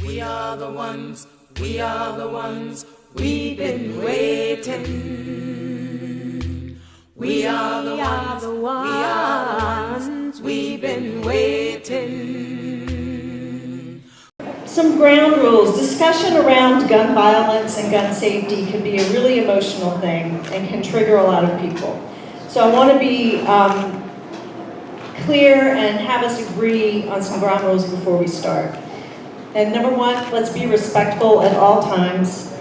We are the ones, we are the ones, we've been waiting. We are the ones, we are the ones, we've been waiting. Some ground rules. Discussion around gun violence and gun safety can be a really emotional thing and can trigger a lot of people. So I want to be clear and have us agree on some ground rules before we start. And number one, let's be respectful at all times.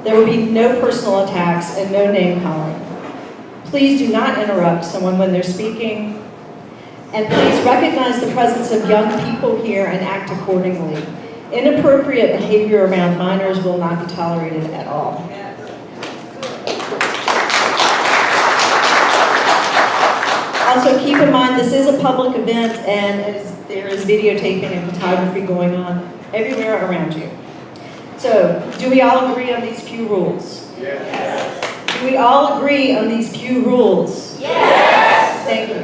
There will be no personal attacks and no name calling. Please do not interrupt someone when they're speaking. And please recognize the presence of young people here and act accordingly. Inappropriate behavior around minors will not be tolerated at all. Also, keep in mind this is a public event and there is videotaping and photography going on everywhere around you. So, do we all agree on these few rules? Yes. Do we all agree on these few rules? Yes. Thank you.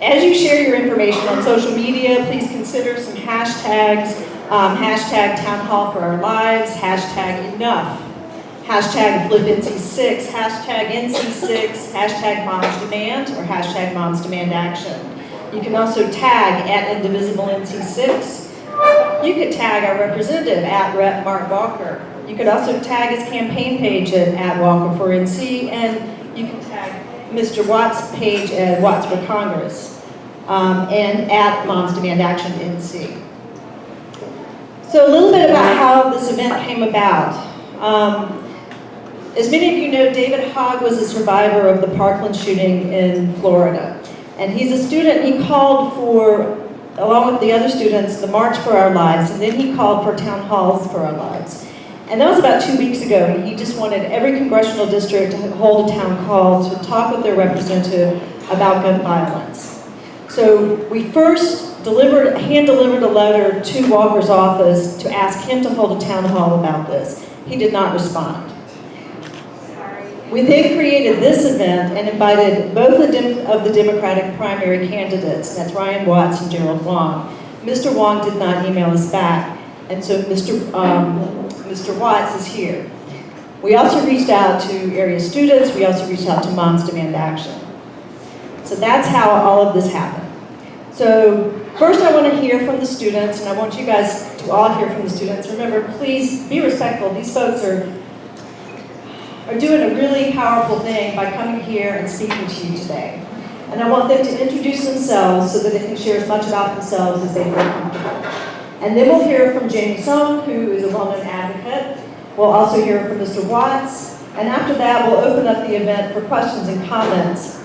As you share your information on social media, please consider some hashtags. Hashtag Town Hall for Our Lives, hashtag Enough, hashtag Flip NC6, hashtag NC6, hashtag Moms Demand, or hashtag Moms Demand Action. You can also tag at Indivisible NC6. You could tag our representative at Rep. Mark Walker. You could also tag his campaign page at Walker for NC, and you can tag Mr. Watts' page at Watts for Congress, and at Moms Demand Action NC. So a little bit about how this event came about. As many of you know, David Hogg was a survivor of the Parkland shooting in Florida. And he's a student. He called for, along with the other students, the March for Our Lives, and then he called for town halls for our lives. And that was about 2 weeks ago. He just wanted every congressional district to hold a town hall to talk with their representative about gun violence. So we first hand-delivered a letter to Walker's office to ask him to hold a town hall about this. He did not respond. We then created this event and invited both of the Democratic primary candidates, that's Ryan Watts and Gerald Wong. Mr. Wong did not email us back, and so Mr. Watts is here. We also reached out to area students, we also reached out to Moms Demand Action. So that's how all of this happened. So first I want to hear from the students, and I want you guys to all hear from the students. Remember, please be respectful. These folks are doing a really powerful thing by coming here and speaking to you today. And I want them to introduce themselves so that they can share as much about themselves as they feel comfortable. And then we'll hear from Jamie Song, who is a well-known advocate. We'll also hear from Mr. Watts. And after that, we'll open up the event for questions and comments.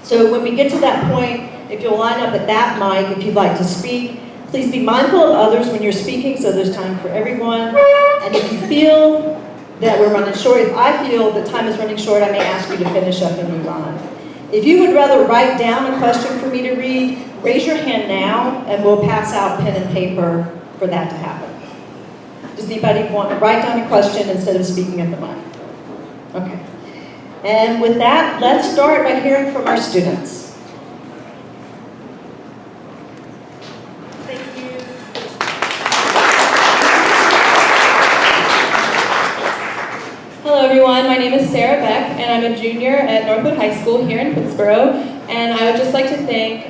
So when we get to that point, if you'll line up at that mic if you'd like to speak, please be mindful of others when you're speaking so there's time for everyone. And if you feel that we're running short, if I feel that time is running short, I may ask you to finish up and move on. If you would rather write down a question for me to read, raise your hand now and we'll pass out pen and paper for that to happen. Does anybody want to write down a question instead of speaking at the mic? Okay. And with that, let's start by hearing from our students. Hello everyone, my name is Sarah Beck and I'm a junior at Northwood High School here in Pittsboro, and I would just like to thank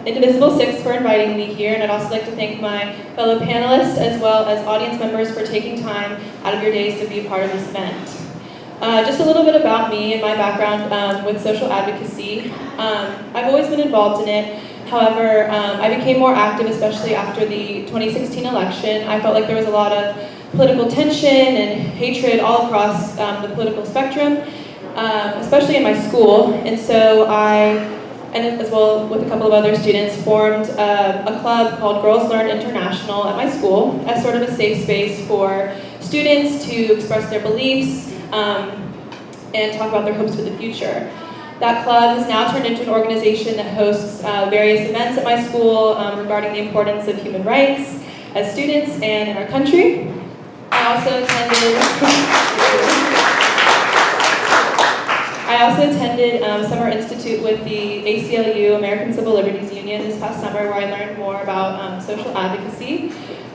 Indivisible 6 for inviting me here, and I'd also like to thank my fellow panelists as well as audience members for taking time out of your days to be a part of this event. Just a little bit about me and my background with social advocacy. I've always been involved in it. However, I became more active, especially after the 2016 election. I felt like there was a lot of political tension and hatred all across the political spectrum, especially in my school. And so I, and as well with a couple of other students, formed a club called Girls Learn International at my school as sort of a safe space for students to express their beliefs and talk about their hopes for the future. That club has now turned into an organization that hosts various events at my school regarding the importance of human rights as students and in our country. I also attended I also attended Summer Institute with the ACLU, American Civil Liberties Union, this past summer, where I learned more about social advocacy.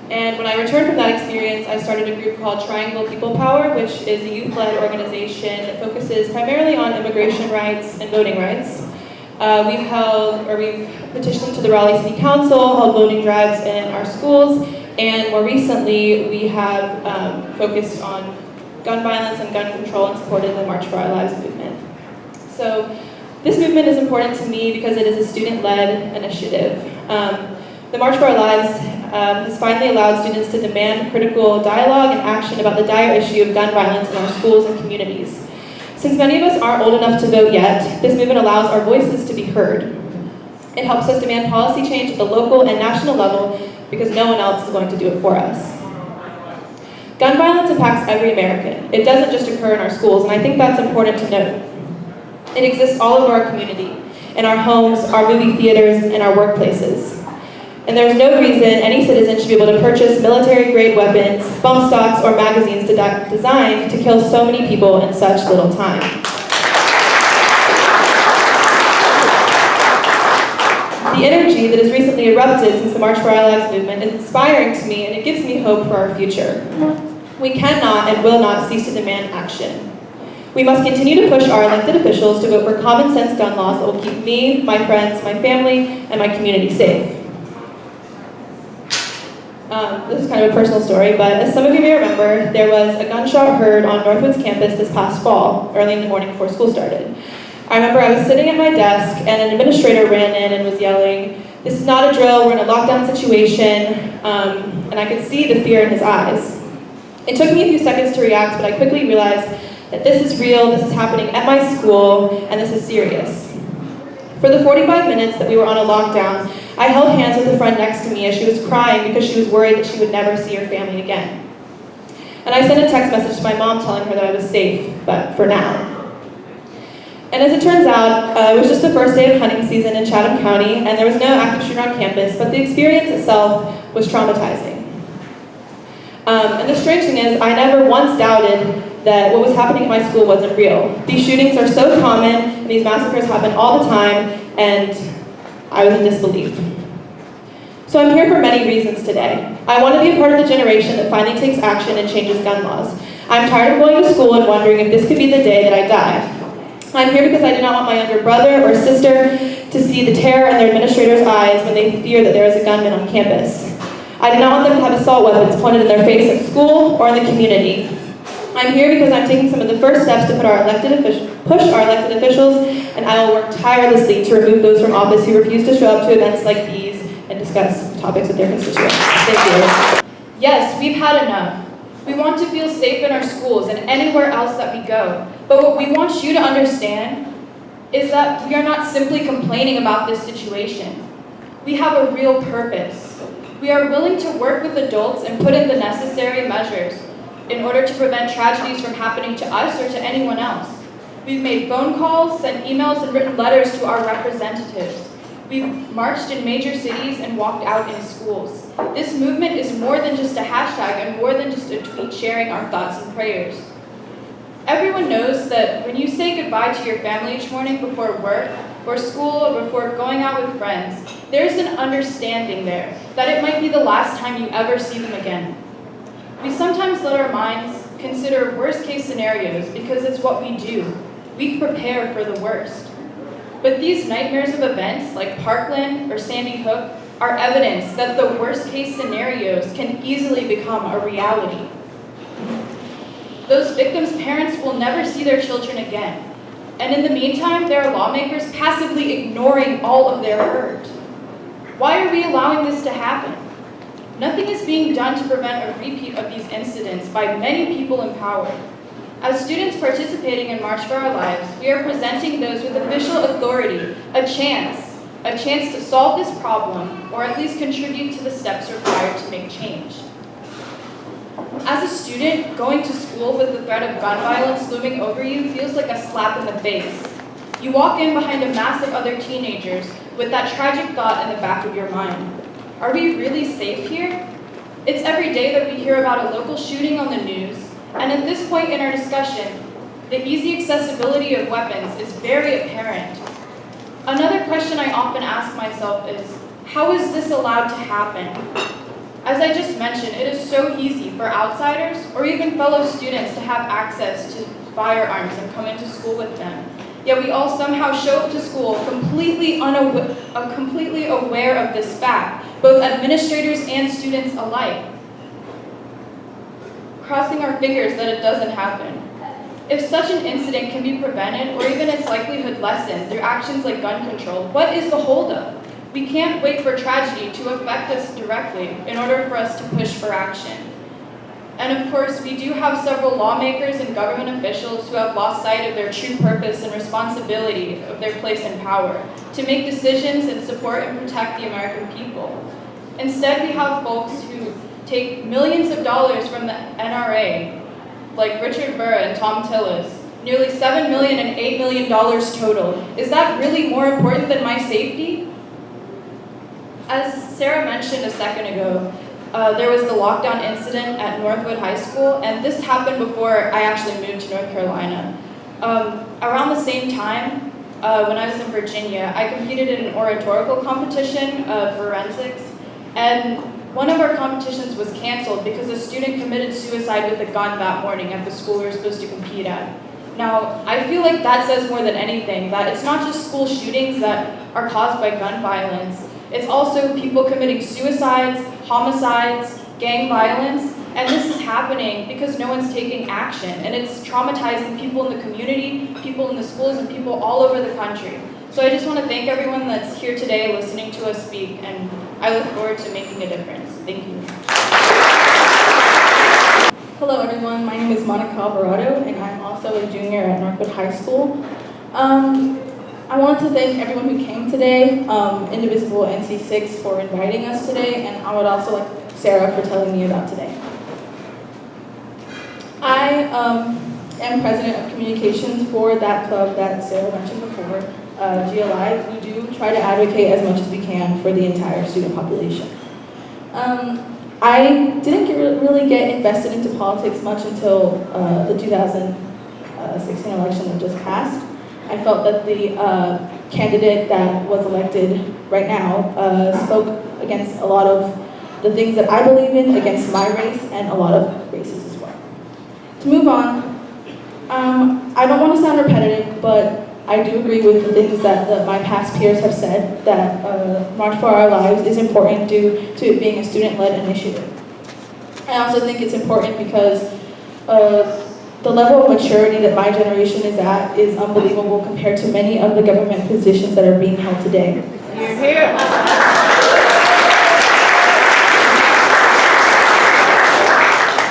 And when I returned from that experience, I started a group called Triangle People Power, which is a youth-led organization that focuses primarily on immigration rights and voting rights. We've petitioned to the Raleigh City Council, held voting drives in our schools, and more recently, we have focused on gun violence and gun control and supported the March for Our Lives movement. So this movement is important to me because it is a student-led initiative. The March for Our Lives has finally allowed students to demand critical dialogue and action about the dire issue of gun violence in our schools and communities. Since many of us aren't old enough to vote yet, this movement allows our voices to be heard. It helps us demand policy change at the local and national level because no one else is going to do it for us. Gun violence impacts every American. It doesn't just occur in our schools, and I think that's important to note. It exists all over our community, in our homes, our movie theaters, and our workplaces. And there's no reason any citizen should be able to purchase military-grade weapons, bump stocks, or magazines designed to kill so many people in such little time. The energy that has recently erupted since the March for Our Lives movement is inspiring to me, and it gives me hope for our future. We cannot and will not cease to demand action. We must continue to push our elected officials to vote for common sense gun laws that will keep me, my friends, my family, and my community safe. This is kind of a personal story, but as some of you may remember, there was a gunshot heard on Northwood's campus this past fall, early in the morning before school started. I remember I was sitting at my desk and an administrator ran in and was yelling, "This is not a drill, we're in a lockdown situation," and I could see the fear in his eyes. It took me a few seconds to react, but I quickly realized that this is real, this is happening at my school, and this is serious. For the 45 minutes that we were on a lockdown, I held hands with a friend next to me as she was crying because she was worried that she would never see her family again. And I sent a text message to my mom telling her that I was safe, but for now. And as it turns out, it was just the first day of hunting season in Chatham County, and there was no active shooter on campus, but the experience itself was traumatizing. And the strange thing is, I never once doubted that what was happening at my school wasn't real. These shootings are so common, and these massacres happen all the time, and I was in disbelief. So I'm here for many reasons today. I want to be a part of the generation that finally takes action and changes gun laws. I'm tired of going to school and wondering if this could be the day that I die. I'm here because I do not want my younger brother or sister to see the terror in their administrators' eyes when they fear that there is a gunman on campus. I do not want them to have assault weapons pointed in their face at school or in the community. I'm here because I'm taking some of the first steps to push our elected officials, and I will work tirelessly to remove those from office who refuse to show up to events like these and discuss topics with their constituents. Thank you. Yes, we've had enough. We want to feel safe in our schools and anywhere else that we go. But what we want you to understand is that we are not simply complaining about this situation. We have a real purpose. We are willing to work with adults and put in the necessary measures in order to prevent tragedies from happening to us or to anyone else. We've made phone calls, sent emails, and written letters to our representatives. We've marched in major cities and walked out in schools. This movement is more than just a hashtag and more than just a tweet sharing our thoughts and prayers. Everyone knows that when you say goodbye to your family each morning before work or school or before going out with friends, there's an understanding there that it might be the last time you ever see them again. We sometimes let our minds consider worst-case scenarios because it's what we do. We prepare for the worst. But these nightmares of events like Parkland or Sandy Hook are evidence that the worst-case scenarios can easily become a reality. Those victims' parents will never see their children again. And in the meantime, there are lawmakers passively ignoring all of their hurt. Why are we allowing this to happen? Nothing is being done to prevent a repeat of these incidents by many people in power. As students participating in March for Our Lives, we are presenting those with official authority a chance to solve this problem, or at least contribute to the steps required to make change. As a student, going to school with the threat of gun violence looming over you feels like a slap in the face. You walk in behind a mass of other teenagers with that tragic thought in the back of your mind. Are we really safe here? It's every day that we hear about a local shooting on the news, and at this point in our discussion, The easy accessibility of weapons is very apparent. Another question I often ask myself is, how is this allowed to happen? As I just mentioned, it is so easy for outsiders or even fellow students to have access to firearms and come into school with them. Yet we all somehow show up to school completely aware of this fact, both administrators and students alike, crossing our fingers that it doesn't happen. If such an incident can be prevented or even its likelihood lessened through actions like gun control, what is the holdup? We can't wait for tragedy to affect us directly in order for us to push for action. And of course, we do have several lawmakers and government officials who have lost sight of their true purpose and responsibility of their place in power to make decisions and support and protect the American people. Instead, we have folks who take millions of dollars from the NRA, like Richard Burr and Tom Tillis, nearly $7 million and $8 million total. Is that really more important than my safety? As Sarah mentioned a second ago, there was the lockdown incident at Northwood High School, and this happened before I actually moved to North Carolina. Around the same time, when I was in Virginia, I competed in an oratorical competition of forensics, and one of our competitions was canceled because a student committed suicide with a gun that morning at the school we were supposed to compete at. Now, I feel like that says more than anything, that it's not just school shootings that are caused by gun violence. It's also people committing suicides, homicides, gang violence, and this is happening because no one's taking action, and it's traumatizing people in the community, people in the schools, and people all over the country. So I just want to thank everyone that's here today listening to us speak, and I look forward to making a difference. Thank you. Hello everyone, my name is Monica Alvarado, and I'm also a junior at Northwood High School. I want to thank everyone who came today, Indivisible NC for inviting us today, and I would also like Sarah for telling me about today. I am president of communications for that club that Sarah mentioned before, GLI. We do try to advocate as much as we can for the entire student population. I didn't really get invested into politics much until the 2016 election that just passed. I felt that the candidate that was elected right now spoke against a lot of the things that I believe in, against my race, and a lot of races as well. To move on, I don't want to sound repetitive, but I do agree with the things that my past peers have said, that March for Our Lives is important due to it being a student-led initiative. I also think it's important because the level of maturity that my generation is at is unbelievable compared to many of the government positions that are being held today. You're here.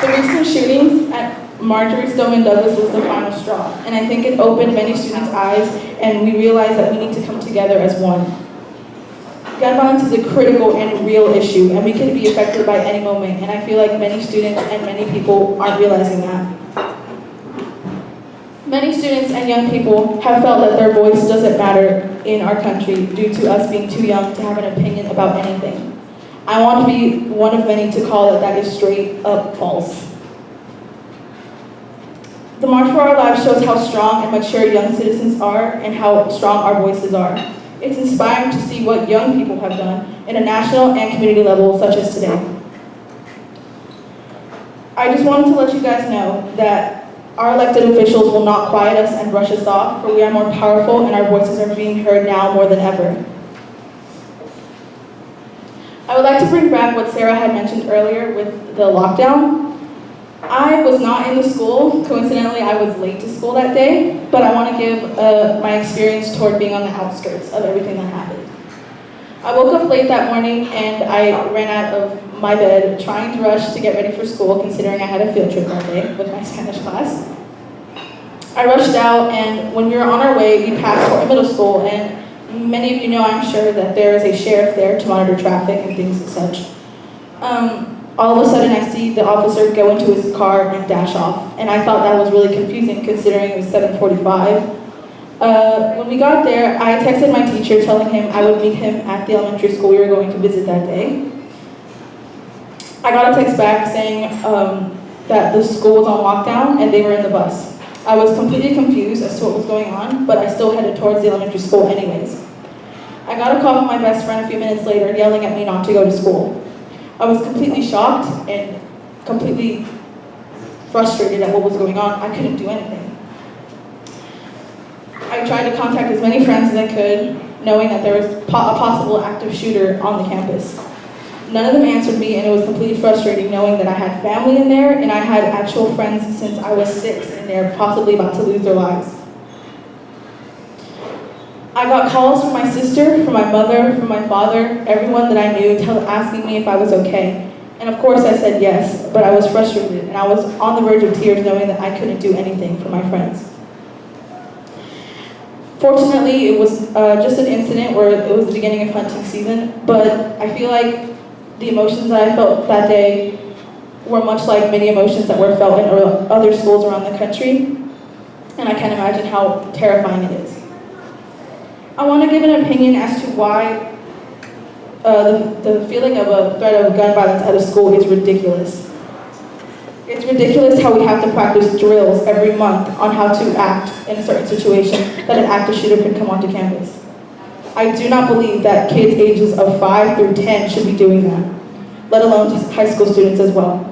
The recent shootings at Marjorie Stoneman Douglas was the final straw, and I think it opened many students' eyes, and we realized that we need to come together as one. Gun violence is a critical and real issue, and we can be affected by any moment, and I feel like many students and many people aren't realizing that. Many students and young people have felt that their voice doesn't matter in our country due to us being too young to have an opinion about anything. I want to be one of many to call it that is straight up false. The March for Our Lives shows how strong and mature young citizens are and how strong our voices are. It's inspiring to see what young people have done at a national and community level such as today. I just wanted to let you guys know that our elected officials will not quiet us and brush us off, for we are more powerful and our voices are being heard now more than ever. I would like to bring back what Sarah had mentioned earlier with the lockdown. I was not in the school. Coincidentally, I was late to school that day, but I want to give my experience toward being on the outskirts of everything that happened. I woke up late that morning and I ran out of my bed trying to rush to get ready for school, considering I had a field trip that day with my Spanish class. I rushed out, and when we were on our way, we passed Fort Middle School, and many of you know, I'm sure, that there is a sheriff there to monitor traffic and things and such. All of a sudden, I see the officer go into his car and dash off, and I thought that was really confusing considering it was 7:45. When we got there, I texted my teacher telling him I would meet him at the elementary school we were going to visit that day. I got a text back saying that the school was on lockdown and they were in the bus. I was completely confused as to what was going on, but I still headed towards the elementary school anyways. I got a call from my best friend a few minutes later yelling at me not to go to school. I was completely shocked and completely frustrated at what was going on. I couldn't do anything. I tried to contact as many friends as I could, knowing that there was a possible active shooter on the campus. None of them answered me, and it was completely frustrating knowing that I had family in there and I had actual friends since I was 6 and they're possibly about to lose their lives. I got calls from my sister, from my mother, from my father, everyone that I knew asking me if I was okay. And of course I said yes, but I was frustrated and I was on the verge of tears knowing that I couldn't do anything for my friends. Fortunately, it was just an incident where it was the beginning of hunting season, but I feel like the emotions that I felt that day were much like many emotions that were felt in other schools around the country, and I can't imagine how terrifying it is. I want to give an opinion as to why the feeling of a threat of gun violence at a school is ridiculous. It's ridiculous how we have to practice drills every month on how to act in a certain situation that an active shooter can come onto campus. I do not believe that kids ages of 5 through 10 should be doing that, let alone high school students as well.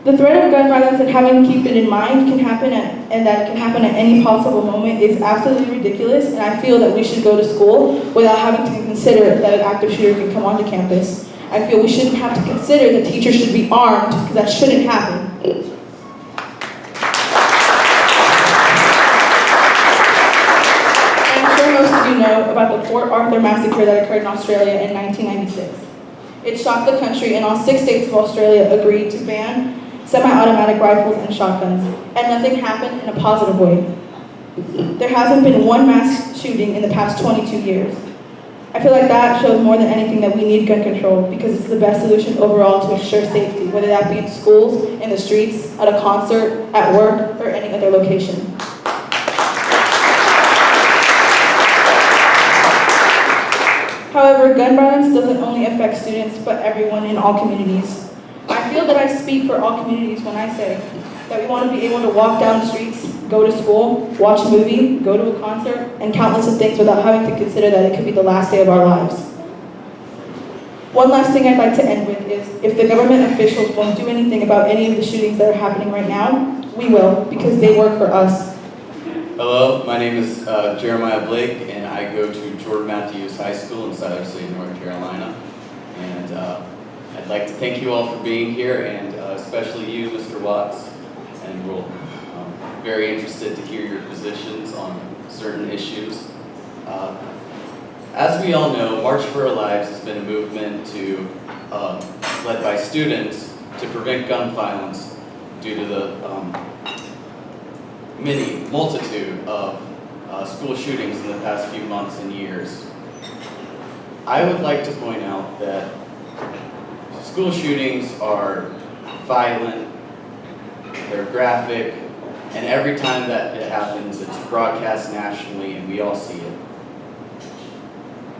The threat of gun violence and having to keep it in mind and that it can happen at any possible moment is absolutely ridiculous, and I feel that we should go to school without having to consider that an active shooter can come onto campus. I feel we shouldn't have to consider that teachers should be armed, because that shouldn't happen. I'm sure most of you know about the Port Arthur massacre that occurred in Australia in 1996. It shocked the country, and all 6 states of Australia agreed to ban semi-automatic rifles and shotguns, and nothing happened in a positive way. There hasn't been one mass shooting in the past 22 years. I feel like that shows more than anything that we need gun control, because it's the best solution overall to ensure safety, whether that be in schools, in the streets, at a concert, at work, or any other location. However, gun violence doesn't only affect students, but everyone in all communities. I feel that I speak for all communities when I say that we want to be able to walk down the streets, go to school, watch a movie, go to a concert, and countless of things without having to consider that it could be the last day of our lives. One last thing I'd like to end with is, if the government officials won't do anything about any of the shootings that are happening right now, we will, because they work for us. Hello, my name is Jeremiah Blake, and I go to Jordan Matthews High School in Siler City, North Carolina. And I'd like to thank you all for being here, and especially you, Mr. Watts. And we're very interested to hear your positions on certain issues. As we all know, March for Our Lives has been a movement led by students to prevent gun violence due to the multitude of school shootings in the past few months and years. I would like to point out that school shootings are violent, they're graphic, and every time that it happens, it's broadcast nationally and we all see it.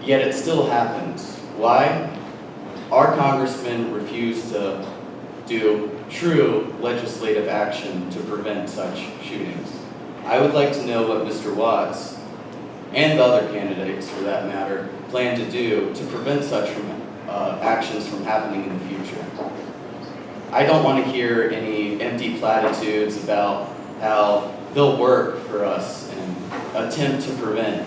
Yet it still happens. Why? Our congressmen refuse to do true legislative action to prevent such shootings. I would like to know what Mr. Watts, and the other candidates for that matter, plan to do to prevent such actions from happening in the future. I don't want to hear any empty platitudes about how they'll work for us and attempt to prevent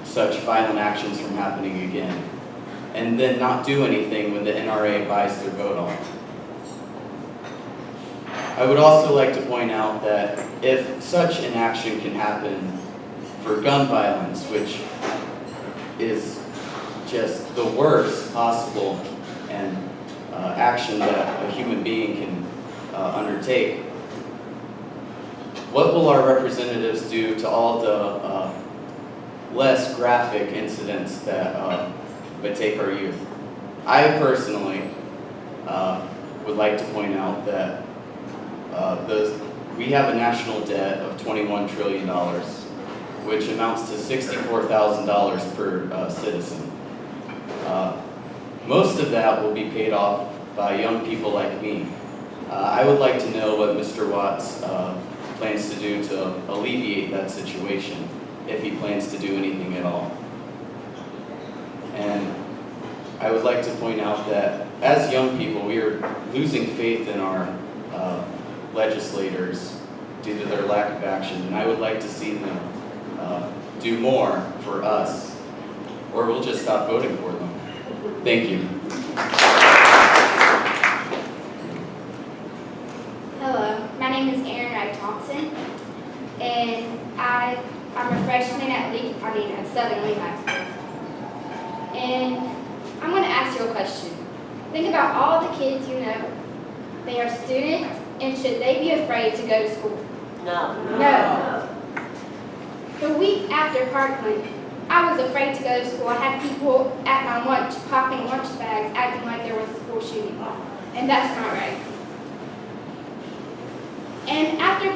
such violent actions from happening again, and then not do anything when the NRA buys their vote on it. I would also like to point out that if such an action can happen for gun violence, which is just the worst possible and action that a human being can undertake, what will our representatives do to all the less graphic incidents that would take our youth? I personally would like to point out that we have a national debt of $21 trillion, which amounts to $64,000 per citizen. Most of that will be paid off by young people like me. I would like to know what Mr. Watts plans to do to alleviate that situation, if he plans to do anything at all. And I would like to point out that as young people, we are losing faith in our legislators due to their lack of action, and I would like to see them do more for us, or we'll just stop voting for them. Thank you. Hello, my name is Erin Wright Thompson, and I'm a freshman at Southern Lee High School. And I'm going to ask you a question. Think about all the kids you know. They are students, and should they be afraid to go to school? No. No. The week after Parkland, I was afraid to go to school. I had people at my lunch popping lunch bags, acting like there was a school shooting. And that's not right. And after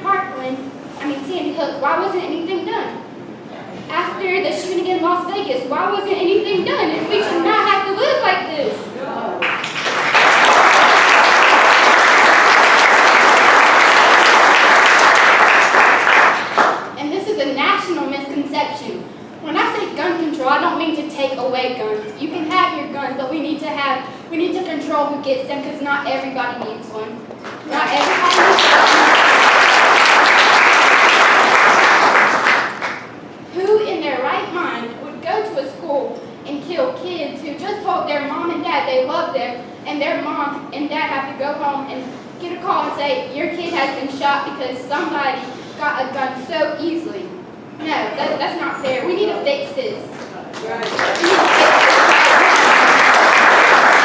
Sandy Hook, why wasn't anything done? After the shooting in Las Vegas, why wasn't anything done? And we should not have to live like this. And this is a national misconception. When I say gun control, I don't mean to take away guns. You can have your guns, but we need to control who gets them, because not everybody needs one. Not everybody needs one. Who in their right mind would go to a school and kill kids who just told their mom and dad they love them, and their mom and dad have to go home and get a call and say, your kid has been shot because somebody got a gun so easily? No, that's not fair. We need to fix this. We need to fix this.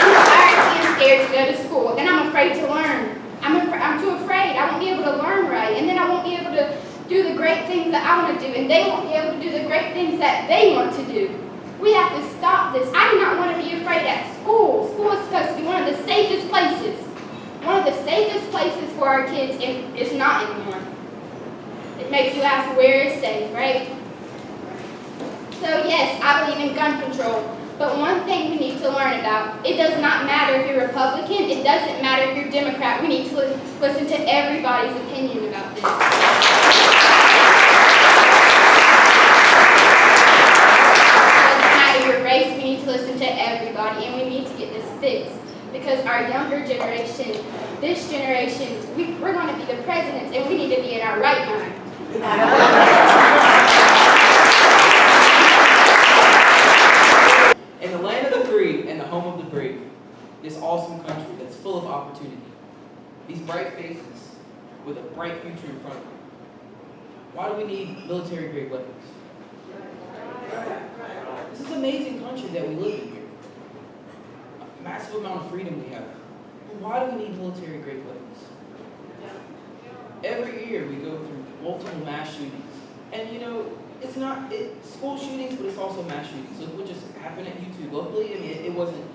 I'm tired of being scared to go to school, and I'm afraid to learn. I'm too afraid. I won't be able to learn right, and then I won't be able to do the great things that I want to do, and they won't be able to do the great things that they want to do. We have to stop this. I do not want to be afraid at school. School is supposed to be one of the safest places. One of the safest places for our kids, and it's not anymore. It makes you ask, where is safe, right? So yes, I believe in gun control. But one thing we need to learn about, it does not matter if you're Republican, it doesn't matter if you're Democrat. We need to listen to everybody's opinion about this. It doesn't matter your race, we need to listen to everybody, and we need to get this fixed. Because our younger generation, this generation, we're going to be the presidents, and we need to be in our right mind. In the land of the free and the home of the brave, this awesome country that's full of opportunity, these bright faces with a bright future in front of them. Why do we need military-grade weapons? This is an amazing country that we live in here. A massive amount of freedom we have. And why do we need military-grade weapons? Every year we go through multiple mass shootings. And it's not school shootings, but it's also mass shootings. Look what just happened at U2 locally. I mean, it wasn't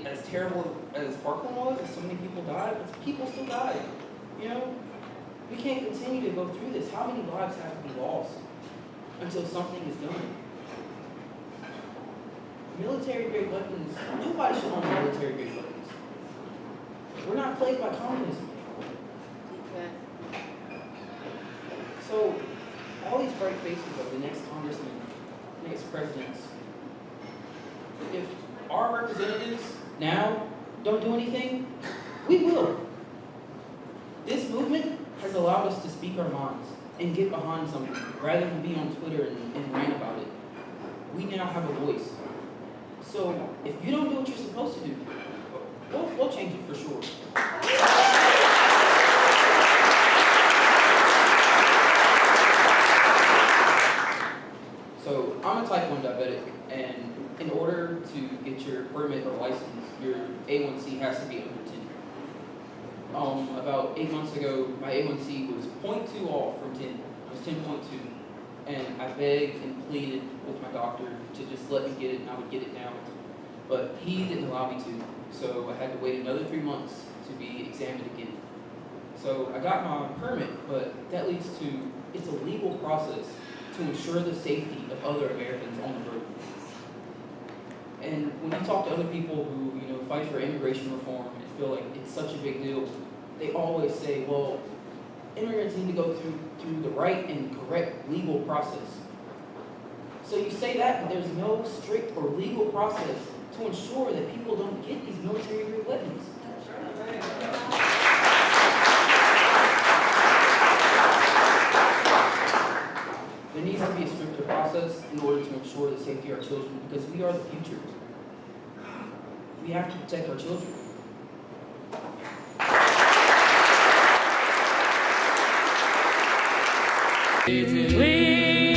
as terrible as Parkland was, as so many people died, but people still died. We can't continue to go through this. How many lives have to be lost until something is done? Military-grade weapons, nobody should own military-grade weapons. We're not plagued by communism. So, all these bright faces of the next congressmen, next presidents, if our representatives now don't do anything, we will. This movement has allowed us to speak our minds and get behind something rather than be on Twitter and rant about it. We now have a voice. So if you don't do what you're supposed to do, we'll change it for sure. So I'm a type 1 diabetic, and in order to get your permit or license, your A1C has to be under 10. About 8 months ago, my A1C was 0.2 off from 10. It was 10.2. And I begged and pleaded with my doctor to just let me get it, and I would get it now. But he didn't allow me to, so I had to wait another 3 months to be examined again. So I got my permit, but that leads to, it's a legal process to ensure the safety of other Americans on the road. And when you talk to other people who, fight for immigration reform and feel like it's such a big deal, they always say, well, immigrants need to go through the right and correct legal process. So you say that, but there's no strict or legal process to ensure that people don't get these military-grade weapons. There needs to be a stricter process in order to ensure the safety of our children, because we are the future. We have to protect our children. We